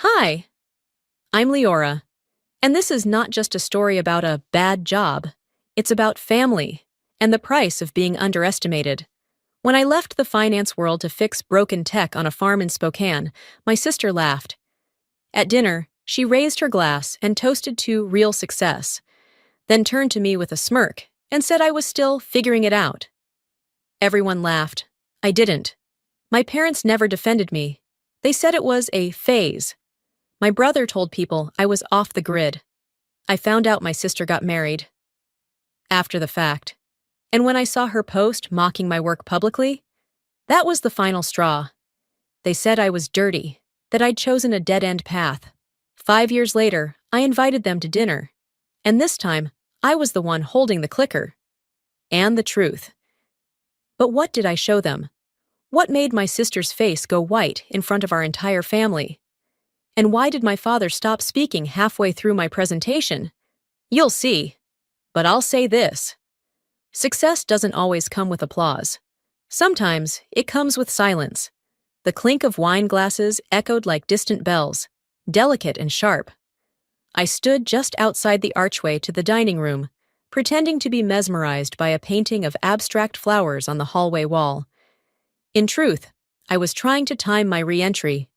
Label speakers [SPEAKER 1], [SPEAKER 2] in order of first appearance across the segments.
[SPEAKER 1] Hi, I'm Leora, and this is not just a story about a bad job. It's about family and the price of being underestimated. When I left the finance world to fix broken tech on a farm in Spokane, my sister laughed. At dinner, she raised her glass and toasted to real success, then turned to me with a smirk and said I was still figuring it out. Everyone laughed. I didn't. My parents never defended me. They said it was a phase. My brother told people I was off the grid. I found out my sister got married after the fact. And when I saw her post mocking my work publicly, that was the final straw. They said I was dirty, that I'd chosen a dead-end path. 5 years later, I invited them to dinner. And this time, I was the one holding the clicker. And the truth. But what did I show them? What made my sister's face go white in front of our entire family? And why did my father stop speaking halfway through my presentation? You'll see. But I'll say this. Success doesn't always come with applause. Sometimes it comes with silence. The clink of wine glasses echoed like distant bells, delicate and sharp. I stood just outside the archway to the dining room, pretending to be mesmerized by a painting of abstract flowers on the hallway wall. In truth, I was trying to time my re-entry,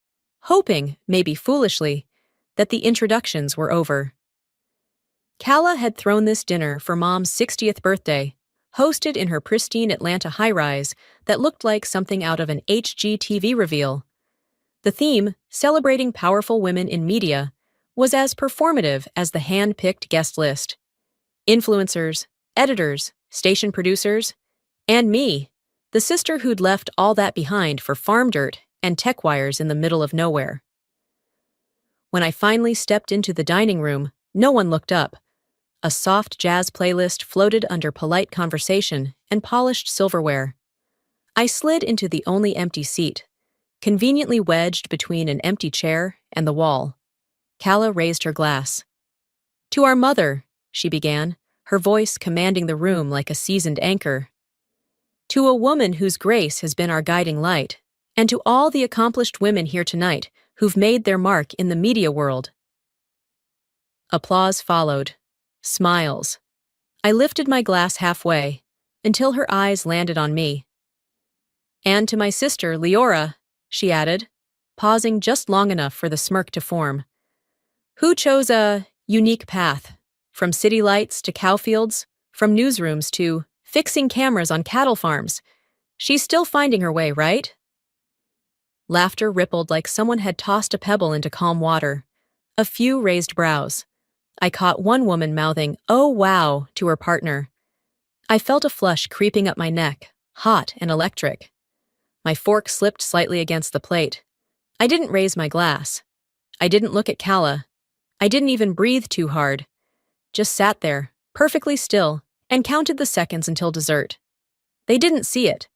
[SPEAKER 1] hoping, maybe foolishly, that the introductions were over. Kala had thrown this dinner for Mom's 60th birthday, hosted in her pristine Atlanta high-rise that looked like something out of an HGTV reveal. The theme, celebrating powerful women in media, was as performative as the hand-picked guest list. Influencers, editors, station producers, and me, the sister who'd left all that behind for farm dirt and tech wires in the middle of nowhere. When I finally stepped into the dining room, no one looked up. A soft jazz playlist floated under polite conversation and polished silverware. I slid into the only empty seat, conveniently wedged between an empty chair and the wall. Kala raised her glass. "To our mother," she began, her voice commanding the room like a seasoned anchor. "To a woman whose grace has been our guiding light, and to all the accomplished women here tonight who've made their mark in the media world." Applause followed. Smiles. I lifted my glass halfway, until her eyes landed on me. "And to my sister, Leora," she added, pausing just long enough for the smirk to form, "who chose a unique path, from city lights to cowfields, from newsrooms to fixing cameras on cattle farms. She's still finding her way, right?" Laughter rippled like someone had tossed a pebble into calm water. A few raised brows. I caught one woman mouthing, "Oh wow," to her partner. I felt a flush creeping up my neck, hot and electric. My fork slipped slightly against the plate. I didn't raise my glass. I didn't look at Kala. I didn't even breathe too hard. Just sat there, perfectly still, and counted the seconds until dessert. They didn't see it,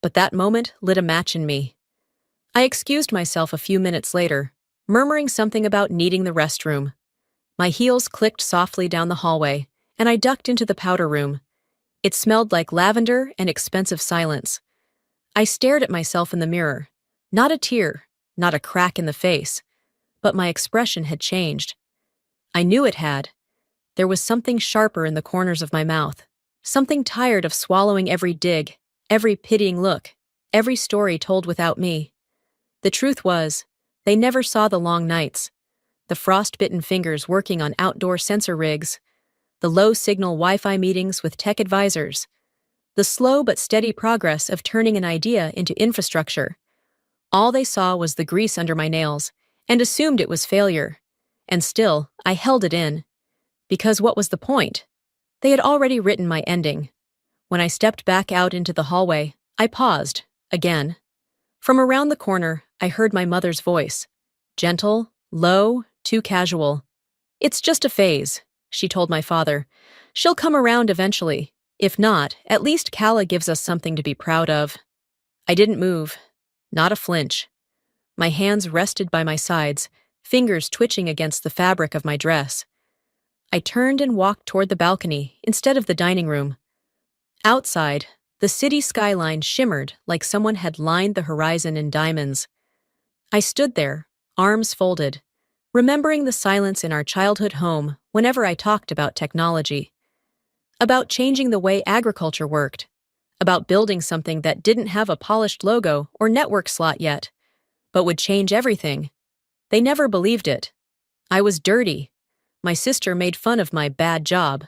[SPEAKER 1] but that moment lit a match in me. I excused myself a few minutes later, murmuring something about needing the restroom. My heels clicked softly down the hallway, and I ducked into the powder room. It smelled like lavender and expensive silence. I stared at myself in the mirror. Not a tear, not a crack in the face, but my expression had changed. I knew it had. There was something sharper in the corners of my mouth, something tired of swallowing every dig, every pitying look, every story told without me. The truth was, they never saw the long nights, the frostbitten fingers working on outdoor sensor rigs, the low-signal Wi-Fi meetings with tech advisors, the slow but steady progress of turning an idea into infrastructure. All they saw was the grease under my nails, and assumed it was failure. And still, I held it in. Because what was the point? They had already written my ending. When I stepped back out into the hallway, I paused, again. From around the corner, I heard my mother's voice. Gentle, low, too casual. "It's just a phase," she told my father. "She'll come around eventually. If not, at least Kala gives us something to be proud of." I didn't move. Not a flinch. My hands rested by my sides, fingers twitching against the fabric of my dress. I turned and walked toward the balcony instead of the dining room. Outside, the city skyline shimmered like someone had lined the horizon in diamonds. I stood there, arms folded, remembering the silence in our childhood home whenever I talked about technology, about changing the way agriculture worked, about building something that didn't have a polished logo or network slot yet, but would change everything. They never believed it. I was dirty. My sister made fun of my bad job.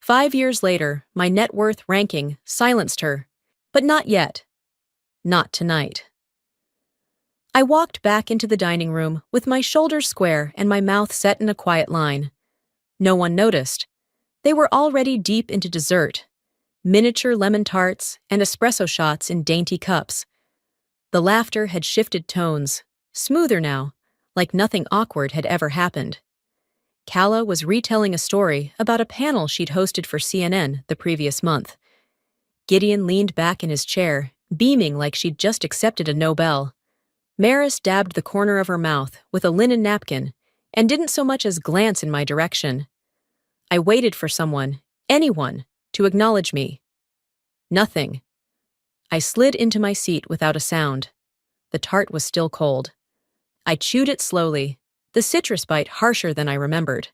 [SPEAKER 1] 5 years later, my net worth ranking silenced her. But not yet. Not tonight. I walked back into the dining room with my shoulders square and my mouth set in a quiet line. No one noticed. They were already deep into dessert. Miniature lemon tarts and espresso shots in dainty cups. The laughter had shifted tones, smoother now, like nothing awkward had ever happened. Kala was retelling a story about a panel she'd hosted for CNN the previous month. Gideon leaned back in his chair, beaming like she'd just accepted a Nobel. Maris dabbed the corner of her mouth with a linen napkin and didn't so much as glance in my direction. I waited for someone, anyone, to acknowledge me. Nothing. I slid into my seat without a sound. The tart was still cold. I chewed it slowly, the citrus bite harsher than I remembered.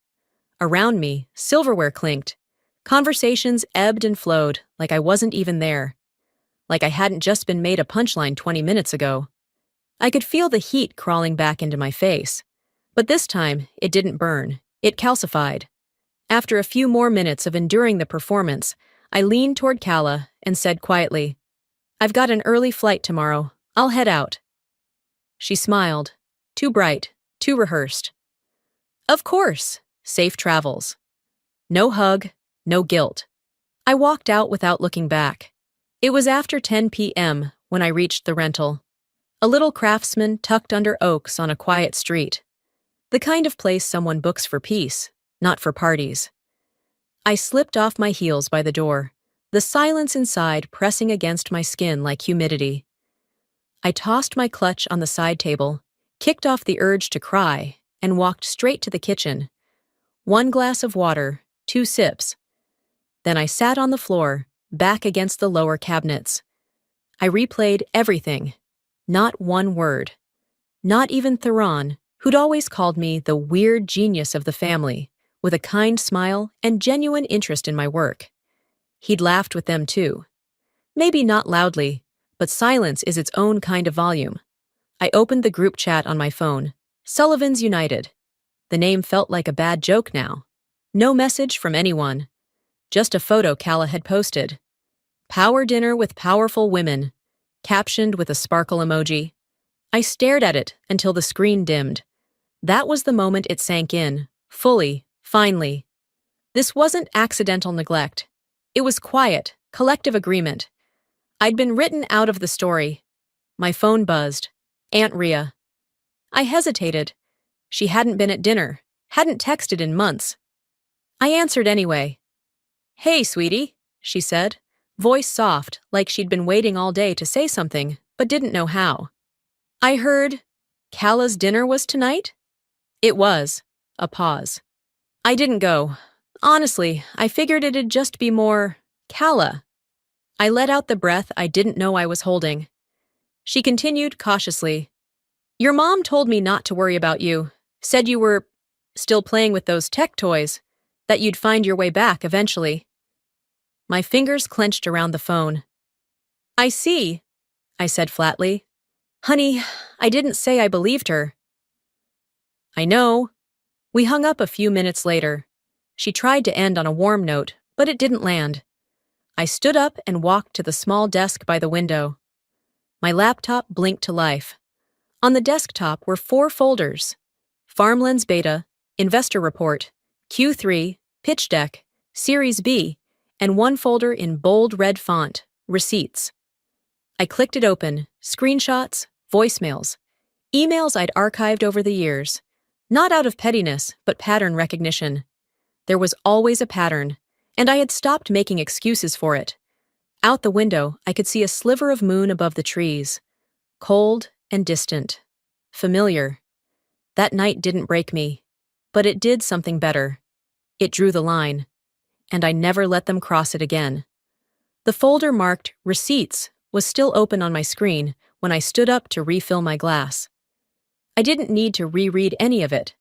[SPEAKER 1] Around me, silverware clinked. Conversations ebbed and flowed like I wasn't even there. Like I hadn't just been made a punchline 20 minutes ago. I could feel the heat crawling back into my face. But this time, it didn't burn. It calcified. After a few more minutes of enduring the performance, I leaned toward Kala and said quietly, "I've got an early flight tomorrow. I'll head out." She smiled. Too bright, too rehearsed. "Of course. Safe travels." No hug, no guilt. I walked out without looking back. It was after 10 p.m. when I reached the rental. A little craftsman tucked under oaks on a quiet street. The kind of place someone books for peace, not for parties. I slipped off my heels by the door, the silence inside pressing against my skin like humidity. I tossed my clutch on the side table, kicked off the urge to cry, and walked straight to the kitchen. 1 glass of water, 2 sips. Then I sat on the floor, back against the lower cabinets. I replayed everything. Not one word. Not even Theron, who'd always called me the weird genius of the family, with a kind smile and genuine interest in my work. He'd laughed with them too. Maybe not loudly, but silence is its own kind of volume. I opened the group chat on my phone. Sullivan's United. The name felt like a bad joke now. No message from anyone. Just a photo Kala had posted. Power dinner with powerful women, captioned with a sparkle emoji. I stared at it until the screen dimmed. That was the moment it sank in, fully, finally. This wasn't accidental neglect. It was quiet, collective agreement. I'd been written out of the story. My phone buzzed. Aunt Rhea. I hesitated. She hadn't been at dinner, hadn't texted in months. I answered anyway. "Hey, sweetie," she said, voice soft, like she'd been waiting all day to say something, but didn't know how. "I heard Kala's dinner was tonight?" It was. A pause. I didn't go. Honestly, I figured it'd just be more Kala. I let out the breath I didn't know I was holding. She continued cautiously. "Your mom told me not to worry about you. Said you were still playing with those tech toys, that you'd find your way back eventually." My fingers clenched around the phone. "I see," I said flatly. "Honey, I didn't say I believed her." "I know." We hung up a few minutes later. She tried to end on a warm note, but it didn't land. I stood up and walked to the small desk by the window. My laptop blinked to life. On the desktop were 4 folders: Farmlands Beta, Investor Report, Q3, Pitch Deck, Series B, and 1 folder in bold red font, Receipts. I clicked it open, screenshots, voicemails, emails I'd archived over the years, not out of pettiness, but pattern recognition. There was always a pattern, and I had stopped making excuses for it. Out the window, I could see a sliver of moon above the trees, cold and distant, familiar. That night didn't break me, but it did something better. It drew the line, and I never let them cross it again. The folder marked Receipts was still open on my screen when I stood up to refill my glass. I didn't need to reread any of it.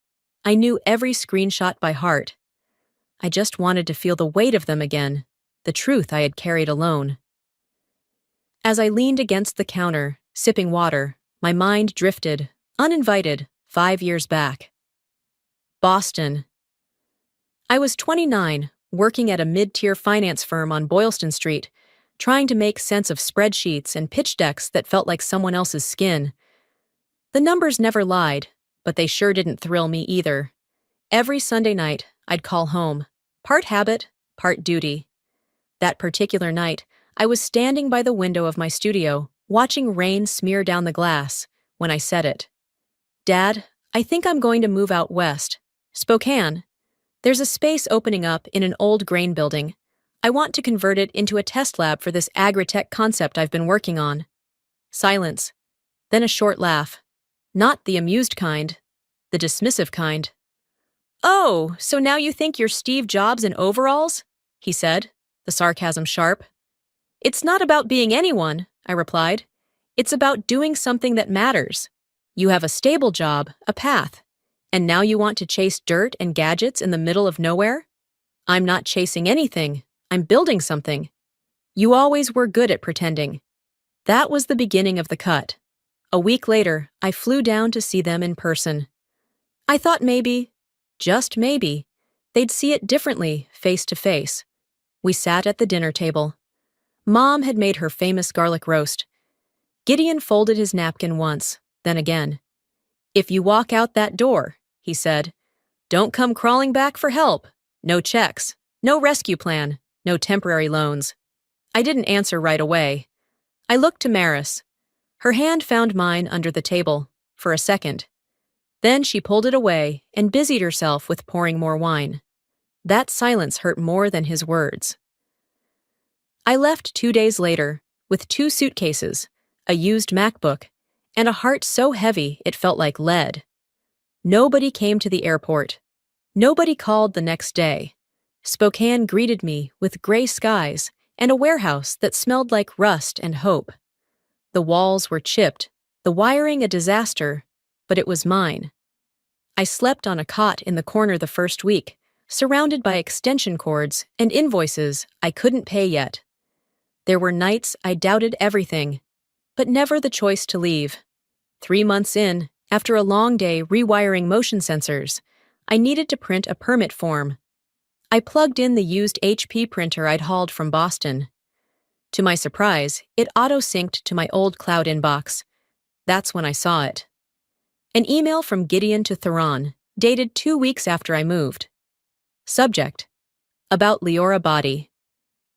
[SPEAKER 1] I knew every screenshot by heart. I just wanted to feel the weight of them again, the truth I had carried alone. As I leaned against the counter, sipping water, my mind drifted, uninvited, 5 years back. Boston. I was 29, working at a mid-tier finance firm on Boylston Street, trying to make sense of spreadsheets and pitch decks that felt like someone else's skin. The numbers never lied, but they sure didn't thrill me either. Every Sunday night, I'd call home, part habit, part duty. That particular night, I was standing by the window of my studio, watching rain smear down the glass, when I said it. Dad, I think I'm going to move out west. Spokane. There's a space opening up in an old grain building. I want to convert it into a test lab for this agri-tech concept I've been working on. Silence. Then a short laugh. Not the amused kind, the dismissive kind. Oh, so now you think you're Steve Jobs in overalls? He said, the sarcasm sharp. It's not about being anyone, I replied. It's about doing something that matters. You have a stable job, a path, and now you want to chase dirt and gadgets in the middle of nowhere? I'm not chasing anything. I'm building something. You always were good at pretending. That was the beginning of the cut. A week later, I flew down to see them in person. I thought maybe, just maybe, they'd see it differently, face to face. We sat at the dinner table. Mom had made her famous garlic roast. Gideon folded his napkin once, then again. If you walk out that door, he said, don't come crawling back for help. No checks, no rescue plan, no temporary loans. I didn't answer right away. I looked to Maris. Her hand found mine under the table, for a second. Then she pulled it away and busied herself with pouring more wine. That silence hurt more than his words. I left 2 days later, with 2 suitcases, a used MacBook, and a heart so heavy it felt like lead. Nobody came to the airport. Nobody called the next day. Spokane greeted me with gray skies and a warehouse that smelled like rust and hope. The walls were chipped, the wiring a disaster, but it was mine. I slept on a cot in the corner the first week, surrounded by extension cords and invoices I couldn't pay yet. There were nights I doubted everything, but never the choice to leave. 3 months in, after a long day rewiring motion sensors, I needed to print a permit form. I plugged in the used HP printer I'd hauled from Boston. To my surprise, it auto-synced to my old cloud inbox. That's when I saw it. An email from Gideon to Theron, dated 2 weeks after I moved. Subject: about Leora Body.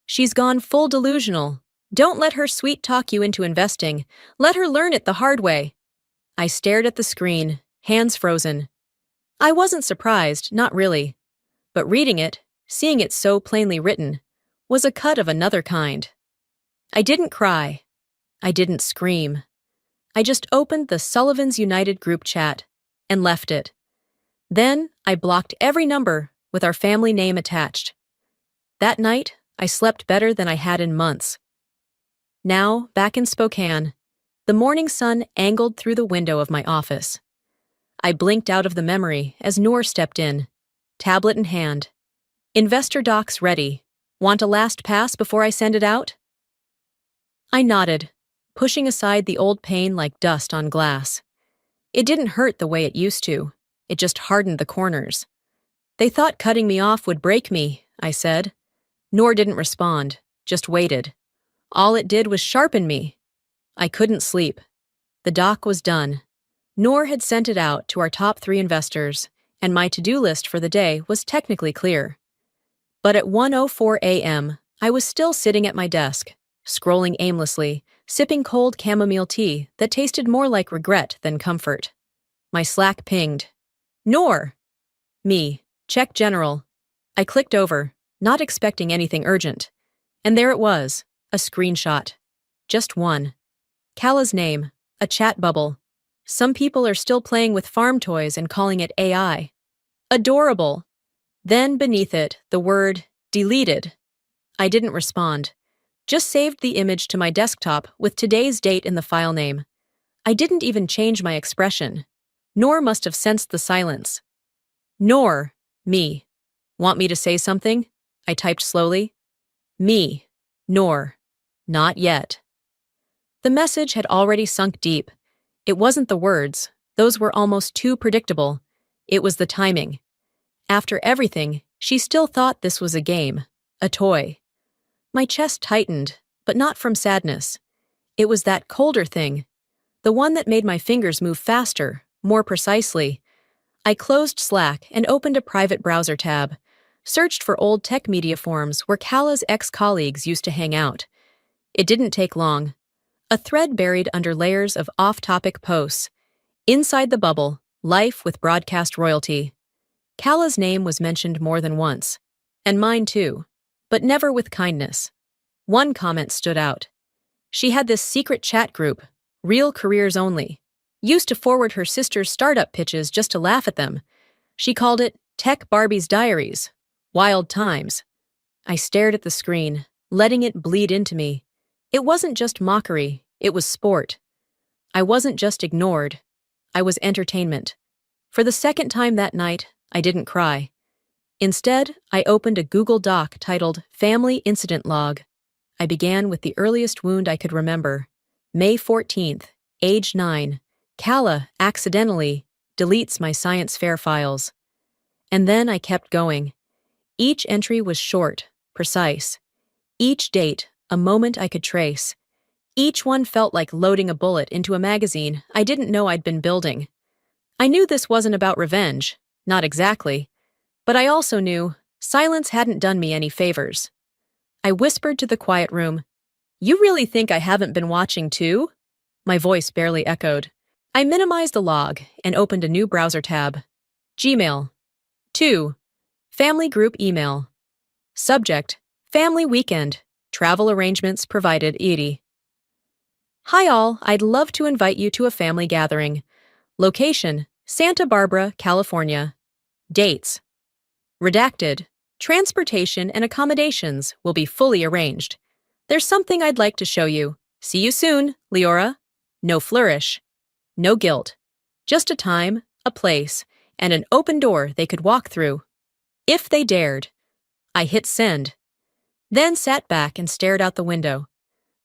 [SPEAKER 1] She's gone full delusional. Don't let her sweet talk you into investing. Let her learn it the hard way. I stared at the screen, hands frozen. I wasn't surprised, not really. But reading it, seeing it so plainly written, was a cut of another kind. I didn't cry. I didn't scream. I just opened the Sullivan's United group chat and left it. Then I blocked every number with our family name attached. That night, I slept better than I had in months. Now, back in Spokane, the morning sun angled through the window of my office. I blinked out of the memory as Noor stepped in, tablet in hand. Investor docs ready. Want a last pass before I send it out? I nodded, pushing aside the old pain like dust on glass. It didn't hurt the way it used to. It just hardened the corners. They thought cutting me off would break me, I said. Noor didn't respond, just waited. All it did was sharpen me. I couldn't sleep. The doc was done. Noor had sent it out to our top 3 investors, and my to-do list for the day was technically clear. But at 1:04 a.m., I was still sitting at my desk, scrolling aimlessly, sipping cold chamomile tea that tasted more like regret than comfort. My Slack pinged. Noor! Me. Check general. I clicked over, not expecting anything urgent. And there it was, a screenshot. Just one. Kala's name, a chat bubble. Some people are still playing with farm toys and calling it AI. Adorable. Then beneath it, the word, deleted. I didn't respond. Just saved the image to my desktop with today's date in the file name. I didn't even change my expression. Noor must have sensed the silence. Nor, me. Want me to say something? I typed slowly. Me. Nor. Not yet. The message had already sunk deep. It wasn't the words. Those were almost too predictable. It was the timing. After everything, she still thought this was a game, a toy. My chest tightened, but not from sadness. It was that colder thing, the one that made my fingers move faster, more precisely. I closed Slack and opened a private browser tab, searched for old tech media forums where Kala's ex-colleagues used to hang out. It didn't take long. A thread buried under layers of off-topic posts. Inside the bubble, life with broadcast royalty. Kala's name was mentioned more than once, and mine too, but never with kindness. One comment stood out. She had this secret chat group, real careers only. Used to forward her sister's startup pitches just to laugh at them. She called it Tech Barbie's Diaries. Wild times. I stared at the screen, letting it bleed into me. It wasn't just mockery, it was sport. I wasn't just ignored. I was entertainment. For the second time that night, I didn't cry. Instead, I opened a Google Doc titled Family Incident Log. I began with the earliest wound I could remember. May 14th, age 9. Kala accidentally deletes my science fair files. And then I kept going. Each entry was short, precise. Each date, a moment I could trace. Each one felt like loading a bullet into a magazine I didn't know I'd been building. I knew this wasn't about revenge, not exactly, but I also knew silence hadn't done me any favors. I whispered to the quiet room, "You really think I haven't been watching too?" My voice barely echoed. I minimized the log and opened a new browser tab. Gmail. 2. Family group email. Subject, Family Weekend. Travel arrangements provided Edie. Hi all, I'd love to invite you to a family gathering. Location, Santa Barbara, California. Dates. Redacted. Transportation and accommodations will be fully arranged. There's something I'd like to show you. See you soon, Leora. No flourish. No guilt. Just a time, a place, and an open door they could walk through. If they dared. I hit send. Then sat back and stared out the window.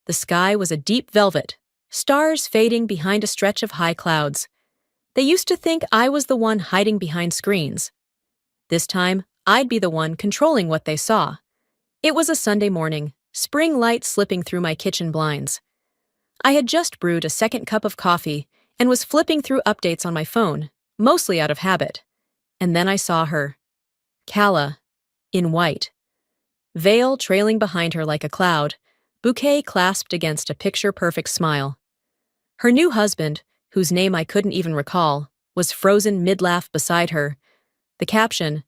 [SPEAKER 1] The sky was a deep velvet, stars fading behind a stretch of high clouds. They used to think I was the one hiding behind screens. This time, I'd be the one controlling what they saw. It was a Sunday morning, spring light slipping through my kitchen blinds. I had just brewed a second cup of coffee and was flipping through updates on my phone, mostly out of habit. And then I saw her. Kala, in white. Veil trailing behind her like a cloud, bouquet clasped against a picture-perfect smile. Her new husband, whose name I couldn't even recall, was frozen mid-laugh beside her. The caption,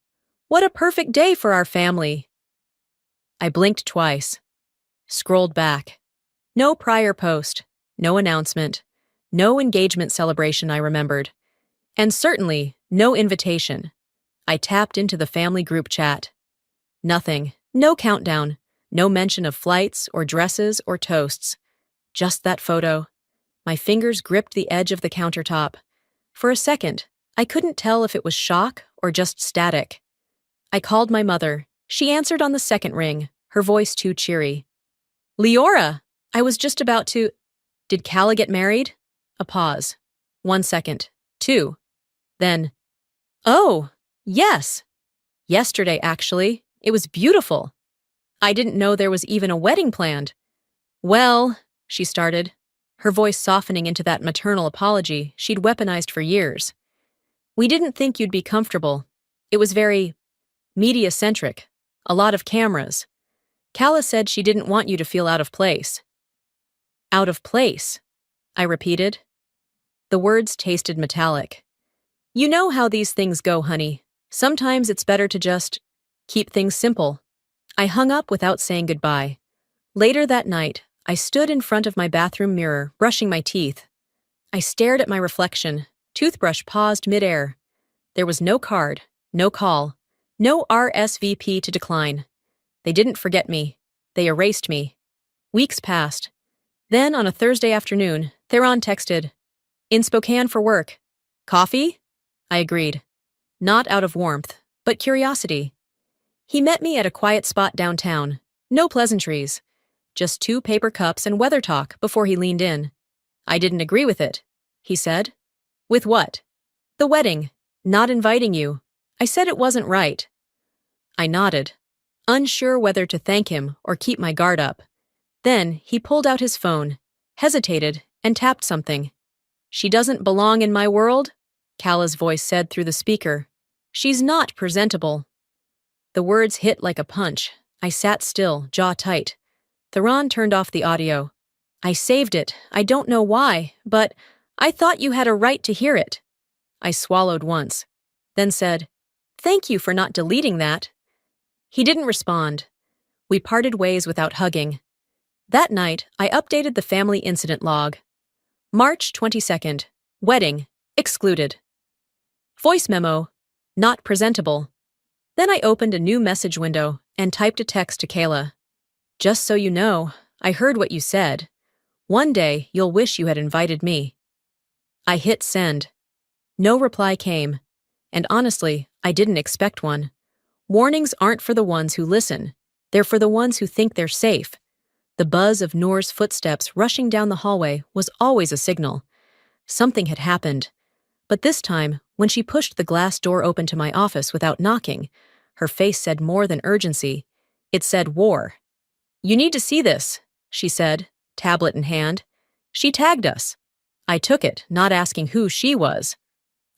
[SPEAKER 1] "What a perfect day for our family." I blinked twice. Scrolled back. No prior post, no announcement, no engagement celebration I remembered, and certainly no invitation. I tapped into the family group chat. Nothing, no countdown, no mention of flights or dresses or toasts. Just that photo. My fingers gripped the edge of the countertop. For a second, I couldn't tell if it was shock or just static. I called my mother. She answered on the second ring, her voice too cheery. "Leora, I was just about to—" "Did Kala get married?" A pause. 1 second. 2. Then, "Oh, yes. Yesterday, actually. It was beautiful. I didn't know there was even a wedding planned." "Well," she started, her voice softening into that maternal apology she'd weaponized for years. "We didn't think you'd be comfortable. It was very media-centric. A lot of cameras. Kala said she didn't want you to feel out of place." "Out of place," I repeated. The words tasted metallic. "You know how these things go, honey. Sometimes it's better to just keep things simple." I hung up without saying goodbye. Later that night, I stood in front of my bathroom mirror, brushing my teeth. I stared at my reflection, toothbrush paused midair. There was no card, no call, no RSVP to decline. They didn't forget me. They erased me. Weeks passed. Then, on a Thursday afternoon, Theron texted, "In Spokane for work. Coffee?" I agreed. not out of warmth, but curiosity. He met me at a quiet spot downtown. No pleasantries. Just 2 paper cups and weather talk before he leaned in. I didn't agree with it, he said. With what? The wedding. Not inviting you. I said it wasn't right. I nodded, unsure whether to thank him or keep my guard up. Then he pulled out his phone, hesitated, and tapped something. She doesn't belong in my world, Kala's voice said through the speaker. She's not presentable. The words hit like a punch. I sat still, jaw tight. Theron turned off the audio. I saved it. I don't know why, but I thought you had a right to hear it. I swallowed once, then said, Thank you for not deleting that. He didn't respond. We parted ways without hugging. That night, I updated the family incident log. March 22nd. Wedding. Excluded. Voice memo. Not presentable. Then I opened a new message window and typed a text to Kayla. Just so you know, I heard what you said. One day, you'll wish you had invited me. I hit send. No reply came. And honestly, I didn't expect one. Warnings aren't for the ones who listen. They're for the ones who think they're safe. The buzz of Noor's footsteps rushing down the hallway was always a signal. Something had happened. But this time, when she pushed the glass door open to my office without knocking, her face said more than urgency. It said war. You need to see this, she said, tablet in hand. She tagged us. I took it, not asking who she was.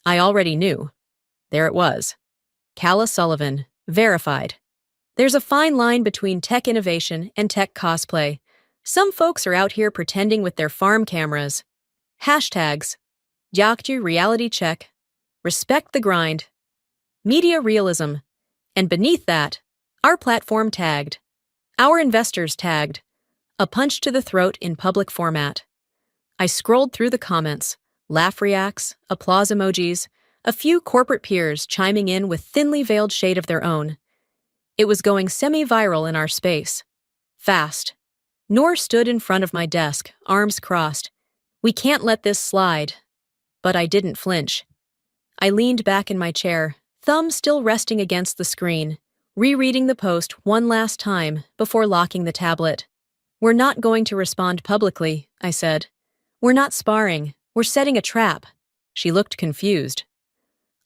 [SPEAKER 1] I already knew. There it was. Kala Sullivan, verified. There's a fine line between tech innovation and tech cosplay. Some folks are out here pretending with their farm cameras. Hashtags. Jakju reality check. Respect the grind. Media realism. And beneath that, our platform tagged. Our investors tagged. A punch to the throat in public format. I scrolled through the comments, laugh reacts, applause emojis, a few corporate peers chiming in with thinly veiled shade of their own. It was going semi-viral in our space. Fast. Noor stood in front of my desk, arms crossed. We can't let this slide. But I didn't flinch. I leaned back in my chair, thumb still resting against the screen, rereading the post one last time before locking the tablet. We're not going to respond publicly, I said. We're not sparring. We're setting a trap. She looked confused.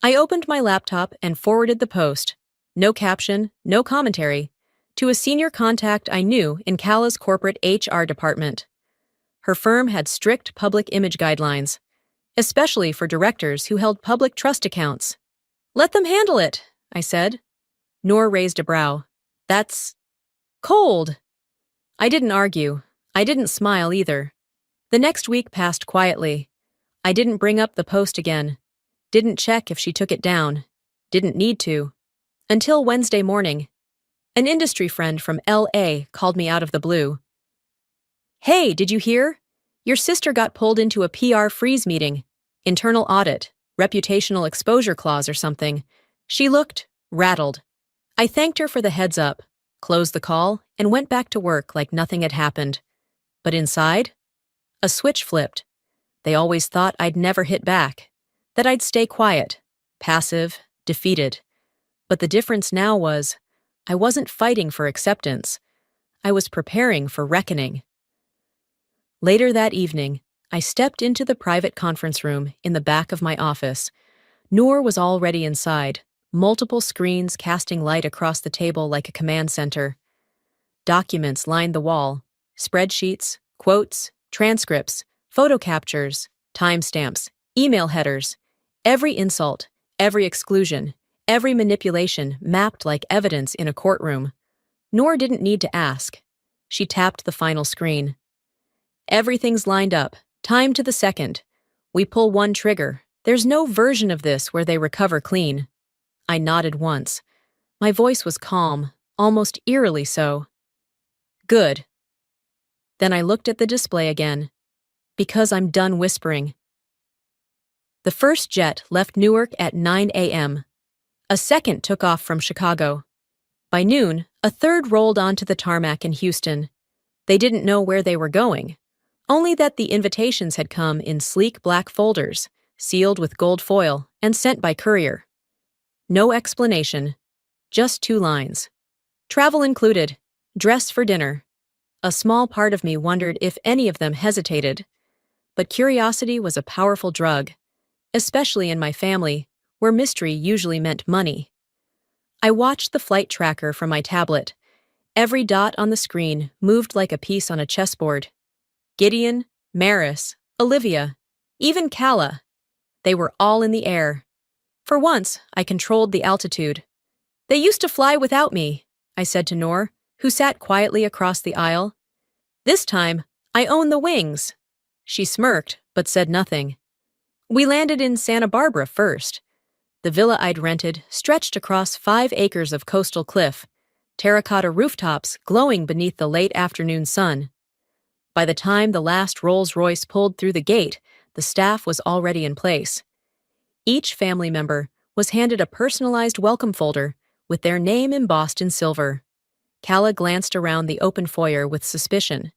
[SPEAKER 1] I opened my laptop and forwarded the post. No caption, no commentary, to a senior contact I knew in Kala's corporate HR department. Her firm had strict public image guidelines, especially for directors who held public trust accounts. Let them handle it, I said. Noor raised a brow. That's cold. I didn't argue. I didn't smile either. The next week passed quietly. I didn't bring up the post again. Didn't check if she took it down. Didn't need to. Until Wednesday morning. An industry friend from LA called me out of the blue. Hey, did you hear? Your sister got pulled into a PR freeze meeting. Internal audit, reputational exposure clause or something. She looked rattled. I thanked her for the heads up, closed the call, and went back to work like nothing had happened. But inside, a switch flipped. They always thought I'd never hit back, that I'd stay quiet, passive, defeated. But the difference now was, I wasn't fighting for acceptance. I was preparing for reckoning. Later that evening, I stepped into the private conference room in the back of my office. Noor was already inside, multiple screens casting light across the table like a command center. Documents lined the wall, spreadsheets, quotes, transcripts, photo captures, timestamps, email headers. Every insult, every exclusion, every manipulation mapped like evidence in a courtroom. Noor didn't need to ask. She tapped the final screen. Everything's lined up, time to the second. We pull one trigger. There's no version of this where they recover clean. I nodded once. My voice was calm, almost eerily so. Good. Then I looked at the display again. Because I'm done whispering. The first jet left Newark at 9 a.m. A second took off from Chicago. By noon, a third rolled onto the tarmac in Houston. They didn't know where they were going, only that the invitations had come in sleek black folders, sealed with gold foil and sent by courier. No explanation. Just 2 lines. Travel included. Dress for dinner. A small part of me wondered if any of them hesitated. But curiosity was a powerful drug, especially in my family, where mystery usually meant money. I watched the flight tracker from my tablet. Every dot on the screen moved like a piece on a chessboard. Gideon, Maris, Olivia, even Calla. They were all in the air. For once, I controlled the altitude. They used to fly without me, I said to Noor, who sat quietly across the aisle. This time, I own the wings. She smirked, but said nothing. We landed in Santa Barbara first. The villa I'd rented stretched across 5 acres of coastal cliff, terracotta rooftops glowing beneath the late afternoon sun. By the time the last Rolls-Royce pulled through the gate, the staff was already in place. Each family member was handed a personalized welcome folder with their name embossed in silver. Calla glanced around the open foyer with suspicion.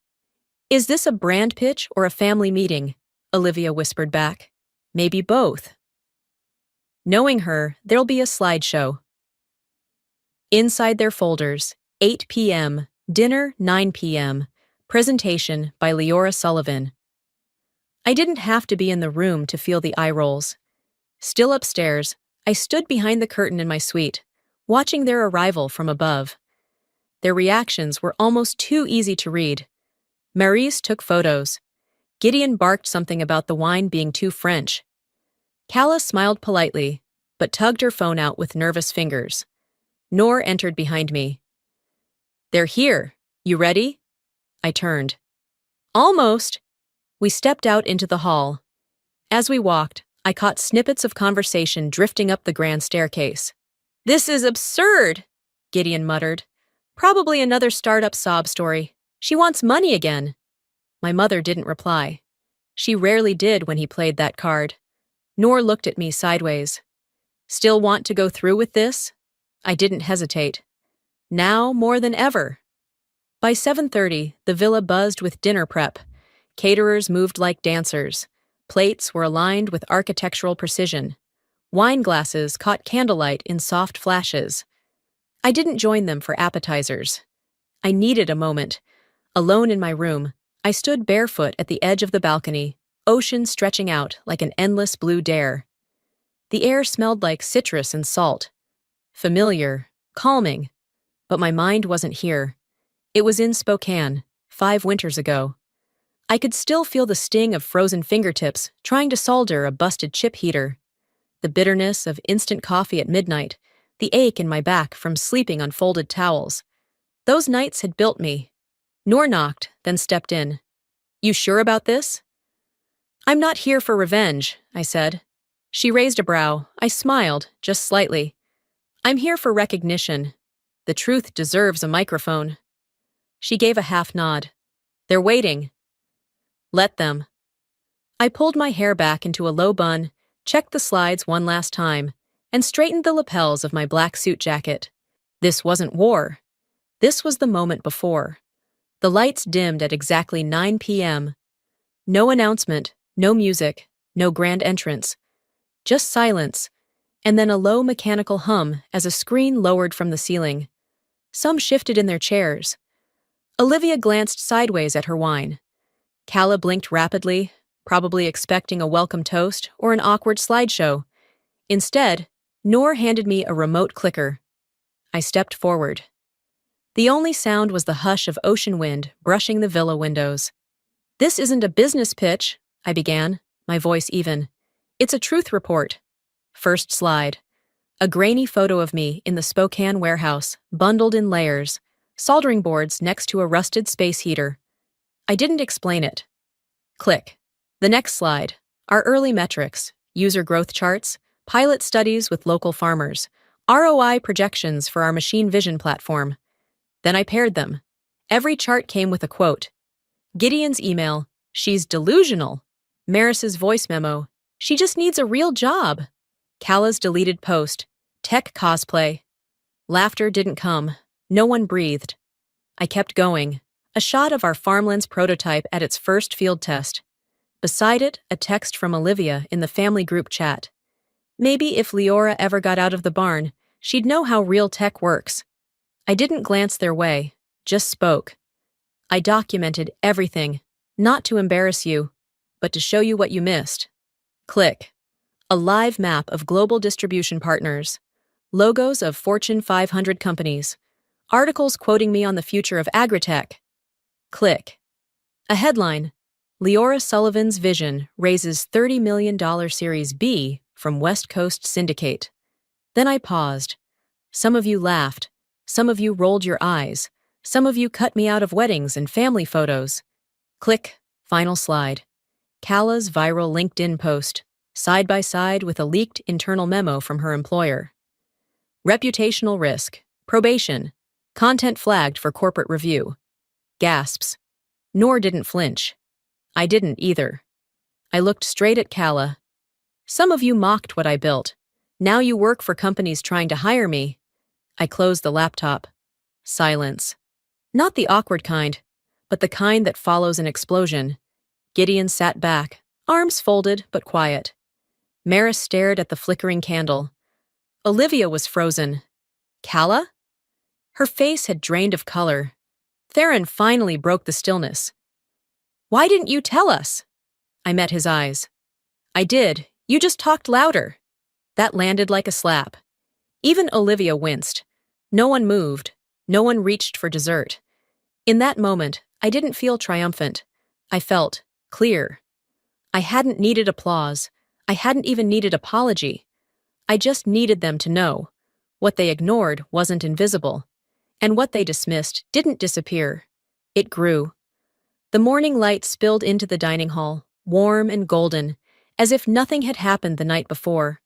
[SPEAKER 1] Is this a brand pitch or a family meeting? Olivia whispered back. Maybe both. Knowing her, there'll be a slideshow. Inside their folders, 8 p.m., dinner 9 p.m., presentation by Leora Sullivan. I didn't have to be in the room to feel the eye rolls. Still upstairs, I stood behind the curtain in my suite, watching their arrival from above. Their reactions were almost too easy to read. Maryse took photos. Gideon barked something about the wine being too French. Calla smiled politely, but tugged her phone out with nervous fingers. Noor entered behind me. They're here. You ready? I turned. Almost. We stepped out into the hall. As we walked, I caught snippets of conversation drifting up the grand staircase. This is absurd, Gideon muttered. Probably another startup sob story. She wants money again. My mother didn't reply. She rarely did when he played that card. Noor looked at me sideways. Still want to go through with this? I didn't hesitate. Now more than ever. By 7:30, the villa buzzed with dinner prep. Caterers moved like dancers. Plates were aligned with architectural precision. Wine glasses caught candlelight in soft flashes. I didn't join them for appetizers. I needed a moment. Alone in my room, I stood barefoot at the edge of the balcony, ocean stretching out like an endless blue dare. The air smelled like citrus and salt. Familiar, calming. But my mind wasn't here. It was in Spokane, 5 winters ago. I could still feel the sting of frozen fingertips trying to solder a busted chip heater. The bitterness of instant coffee at midnight, the ache in my back from sleeping on folded towels. Those nights had built me. Noor knocked, then stepped in. You sure about this? I'm not here for revenge, I said. She raised a brow. I smiled, just slightly. I'm here for recognition. The truth deserves a microphone. She gave a half nod. They're waiting. Let them. I pulled my hair back into a low bun, checked the slides one last time, and straightened the lapels of my black suit jacket. This wasn't war. This was the moment before. The lights dimmed at exactly 9 p.m. No announcement, no music, no grand entrance. Just silence, and then a low mechanical hum as a screen lowered from the ceiling. Some shifted in their chairs. Olivia glanced sideways at her wine. Calla blinked rapidly, probably expecting a welcome toast or an awkward slideshow. Instead, Noor handed me a remote clicker. I stepped forward. The only sound was the hush of ocean wind brushing the villa windows. This isn't a business pitch, I began, my voice even. It's a truth report. First slide. A grainy photo of me in the Spokane warehouse, bundled in layers, soldering boards next to a rusted space heater. I didn't explain it. Click. The next slide. Our early metrics, user growth charts, pilot studies with local farmers, ROI projections for our machine vision platform. Then I paired them. Every chart came with a quote. Gideon's email, she's delusional. Maris's voice memo, she just needs a real job. Calla's deleted post, tech cosplay. Laughter didn't come. No one breathed. I kept going. A shot of our farmlands prototype at its first field test. Beside it, a text from Olivia in the family group chat. Maybe if Leora ever got out of the barn, she'd know how real tech works. I didn't glance their way, just spoke. I documented everything, not to embarrass you, but to show you what you missed. Click. A live map of global distribution partners, logos of Fortune 500 companies, articles quoting me on the future of agritech. Click. A headline: Leora Sullivan's vision raises $30 million Series B from West Coast Syndicate. Then I paused. Some of you laughed. Some of you rolled your eyes. Some of you cut me out of weddings and family photos. Click. Final slide. Kala's viral LinkedIn post, side by side with a leaked internal memo from her employer. Reputational risk. Probation. Content flagged for corporate review. Gasps. Noor didn't flinch. I didn't either. I looked straight at Kala. Some of you mocked what I built. Now you work for companies trying to hire me. I closed the laptop. Silence. Not the awkward kind, but the kind that follows an explosion. Gideon sat back, arms folded but quiet. Maris stared at the flickering candle. Olivia was frozen. Kala? Her face had drained of color. Theron finally broke the stillness. Why didn't you tell us? I met his eyes. I did. You just talked louder. That landed like a slap. Even Olivia winced. No one moved. No one reached for dessert. In that moment, I didn't feel triumphant. I felt clear. I hadn't needed applause. I hadn't even needed apology. I just needed them to know. What they ignored wasn't invisible. And what they dismissed didn't disappear. It grew. The morning light spilled into the dining hall, warm and golden, as if nothing had happened the night before.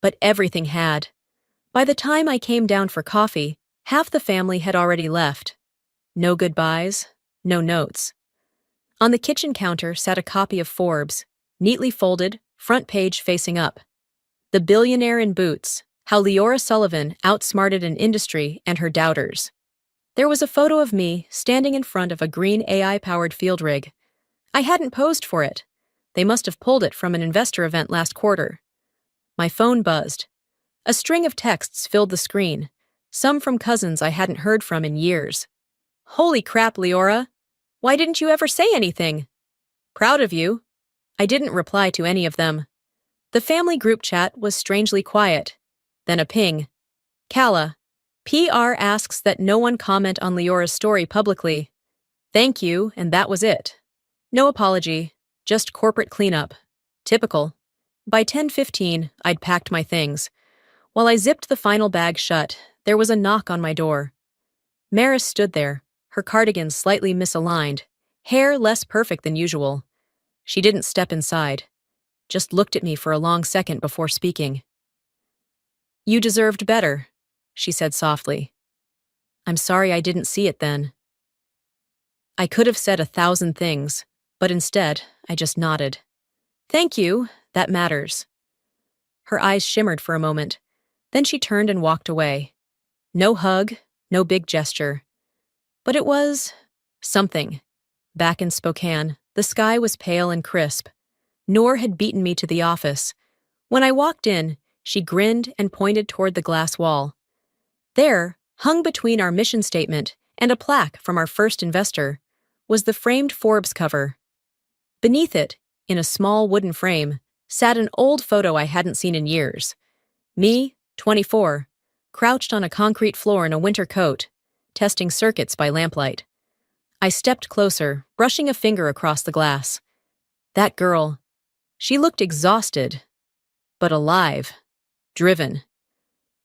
[SPEAKER 1] But everything had. By the time I came down for coffee, half the family had already left. No goodbyes, no notes. On the kitchen counter sat a copy of Forbes, neatly folded, front page facing up. The Billionaire in Boots, How Leora Sullivan Outsmarted an Industry and Her Doubters. There was a photo of me standing in front of a green AI-powered field rig. I hadn't posed for it. They must have pulled it from an investor event last quarter. My phone buzzed. A string of texts filled the screen, some from cousins I hadn't heard from in years. Holy crap, Leora! Why didn't you ever say anything? Proud of you. I didn't reply to any of them. The family group chat was strangely quiet. Then a ping. Kala. PR asks that no one comment on Leora's story publicly. Thank you, and that was it. No apology, just corporate cleanup. Typical. By 10:15, I'd packed my things. While I zipped the final bag shut, there was a knock on my door. Maris stood there, her cardigan slightly misaligned, hair less perfect than usual. She didn't step inside, just looked at me for a long second before speaking. You deserved better, she said softly. I'm sorry I didn't see it then. I could have said 1,000 things, but instead, I just nodded. Thank you, that matters. Her eyes shimmered for a moment, then she turned and walked away. No hug, no big gesture. But it was something. Back in Spokane, the sky was pale and crisp. Noor had beaten me to the office. When I walked in, she grinned and pointed toward the glass wall. There, hung between our mission statement and a plaque from our first investor, was the framed Forbes cover. Beneath it, in a small wooden frame, sat an old photo I hadn't seen in years. Me, 24, crouched on a concrete floor in a winter coat, testing circuits by lamplight. I stepped closer, brushing a finger across the glass. That girl, she looked exhausted, but alive, driven.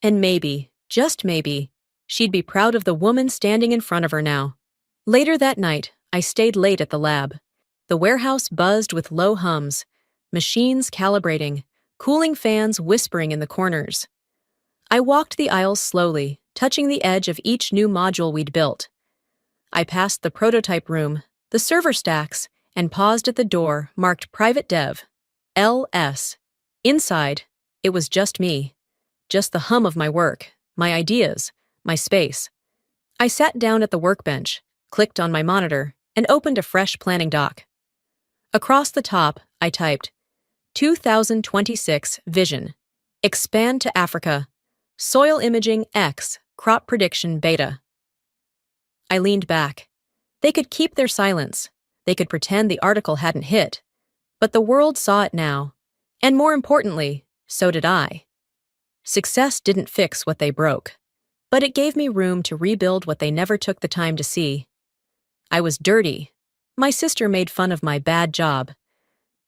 [SPEAKER 1] And maybe, just maybe, she'd be proud of the woman standing in front of her now. Later that night, I stayed late at the lab. The warehouse buzzed with low hums, machines calibrating, cooling fans whispering in the corners. I walked the aisles slowly, touching the edge of each new module we'd built. I passed the prototype room, the server stacks, and paused at the door marked Private Dev, LS. Inside, it was just me. Just the hum of my work, my ideas, my space. I sat down at the workbench, clicked on my monitor, and opened a fresh planning doc. Across the top, I typed, 2026 Vision, Expand to Africa. Soil imaging X, crop prediction beta. I leaned back. They could keep their silence. They could pretend the article hadn't hit. But the world saw it now. And more importantly, so did I. Success didn't fix what they broke, but it gave me room to rebuild what they never took the time to see. I was dirty. My sister made fun of my bad job.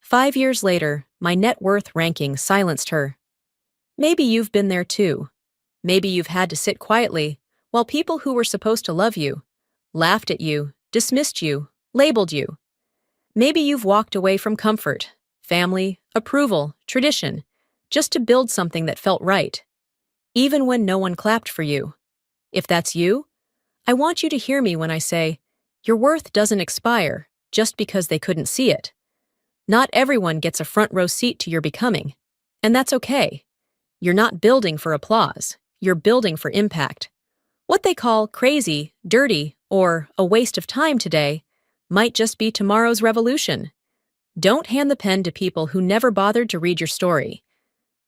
[SPEAKER 1] 5 years later, my net worth ranking silenced her. Maybe you've been there too. Maybe you've had to sit quietly while people who were supposed to love you laughed at you, dismissed you, labeled you. Maybe you've walked away from comfort, family, approval, tradition, just to build something that felt right, even when no one clapped for you. If that's you, I want you to hear me when I say, your worth doesn't expire just because they couldn't see it. Not everyone gets a front row seat to your becoming, and that's okay. You're not building for applause, you're building for impact. What they call crazy, dirty, or a waste of time today might just be tomorrow's revolution. Don't hand the pen to people who never bothered to read your story.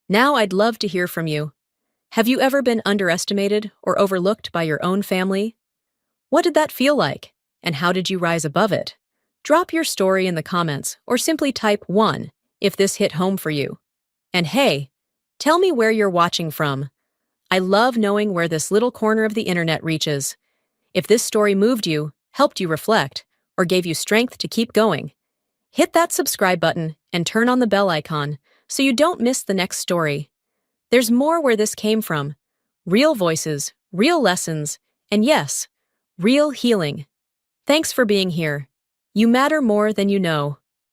[SPEAKER 1] Now I'd love to hear from you. Have you ever been underestimated or overlooked by your own family? What did that feel like, and how did you rise above it? Drop your story in the comments or simply type 1 if this hit home for you. And hey, tell me where you're watching from. I love knowing where this little corner of the internet reaches. If this story moved you, helped you reflect, or gave you strength to keep going, hit that subscribe button and turn on the bell icon so you don't miss the next story. There's more where this came from. Real voices, real lessons, and yes, real healing. Thanks for being here. You matter more than you know.